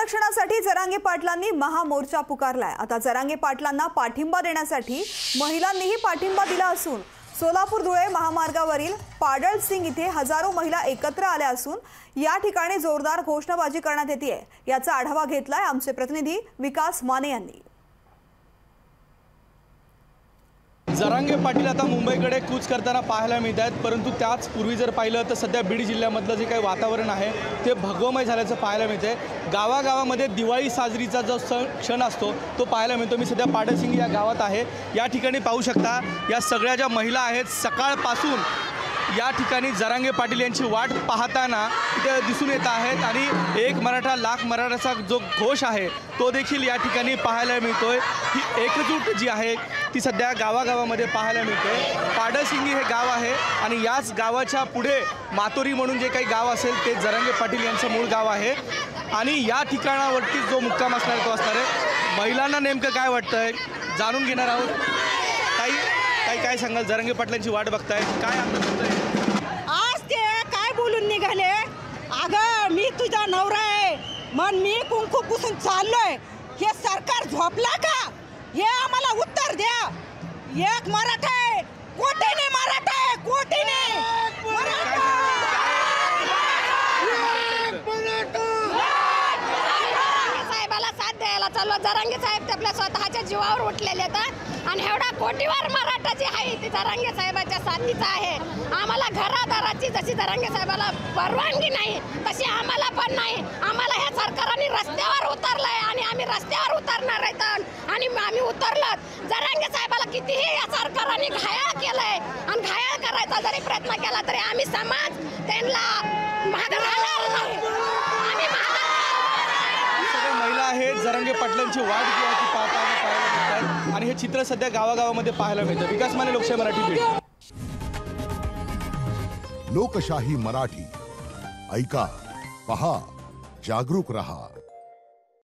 आरक्षणासाठी जरांगे पाटलांनी महामोर्चा पुकारलाय। आता जरांगे पाटलांना पाठिंबा देण्यासाठी महिलांनीही पाठिंबा दिला असून सोलापूर धुळे महामार्गावरील पाडळसिंग इथे हजारो महिला एकत्र आल्या असून या ठिकाणी जोरदार घोषणाबाजी करण्यात येते। याचा आढावा घेतलाय आमचे प्रतिनिधी विकास माने यांनी। जरांगे पाटील आता मुंबईकडे कूच करताना पाहायला मिळत आहेत, परंतु त्याच पूर्वी जर पाहिलं तर सध्या बीड जिल्ह्यामधलं जे काही वातावरण आहे ते भगवमय झाल्याचं पाहायला मिळते। गावागावामध्ये दिवाळी साजरीचा जो क्षण असतो तो पाहायला मिळतो। मी सध्या पाडळसिंग या गावात आहे। या ठिकाणी पाहू शकता या सगळ्या ज्या महिला आहेत सकाळपासून या ठिकाणी जरांगे पाटील यांची वाट पाहताना इथे दिसून येत आहेत आणि एक मराठा लाख मराठाचा जो घोष आहे तो देखील या ठिकाणी पाहायला मिळतोय। ही एकजूट जी आहे ती सध्या गावागावामध्ये पाहायला मिळते। पाडळसिंगी हे गाव आहे आणि याच गावाच्या पुढे मातोरी म्हणून जे काही गाव असेल ते जरांगे पाटील यांचं मूळ गाव आहे आणि या ठिकाणावरती जो मुक्काम असणार तो असणार आहे। महिलांना नेमकं काय वाटतंय जाणून घेणार आहोत। काय सांगाल? जरांगे पाटलांची वाट बघताय, काय आज ते काय बोलून निघाले? अगं मी तुझा नवरा आहे मन मी कुंकू पुसून चाललोय, हे सरकार झोपला का हे आम्हाला उत्तर द्या। एक मराठा आहे, कोटीने मराठा आहे, कोटीने साहेबाला साथ द्यायला चाललो। जरांगे साहेब ते आपल्या स्वतःच्या जीवावर उठलेले आहेत आणि एवढा कोटीवर मराठा जी आहे ती जरांगे साहेबाच्या साथीचा आहे। आम्हाला घरादाराची जशी जरांगे साहेबाला परवानगी नाही तशी आम्हाला पण नाही। आम्हाला ह्या सरकारने रस्त्यावर उतरलंय आणि आम्ही रस्त्यावर उतरणार आहेत आणि आम्ही उतरलो। जरांगे साहेबाला कितीही या सरकारने घायाळ केलंय आणि घायाळ करायचा जरी प्रयत्न केला तरी आम्ही समाज त्यांना मागे राहणार नाही। आम्ही सगळ्या महिला आहेत जरांगे पाटलांची वाट जी आहे ती पाहायला मिळतात आणि हे चित्र सध्या गावागावामध्ये पाहायला मिळतं। विकास माने, लोकशाही मराठी, बीड। लोकशाही मराठी ऐका, पहा, जागरूक रहा।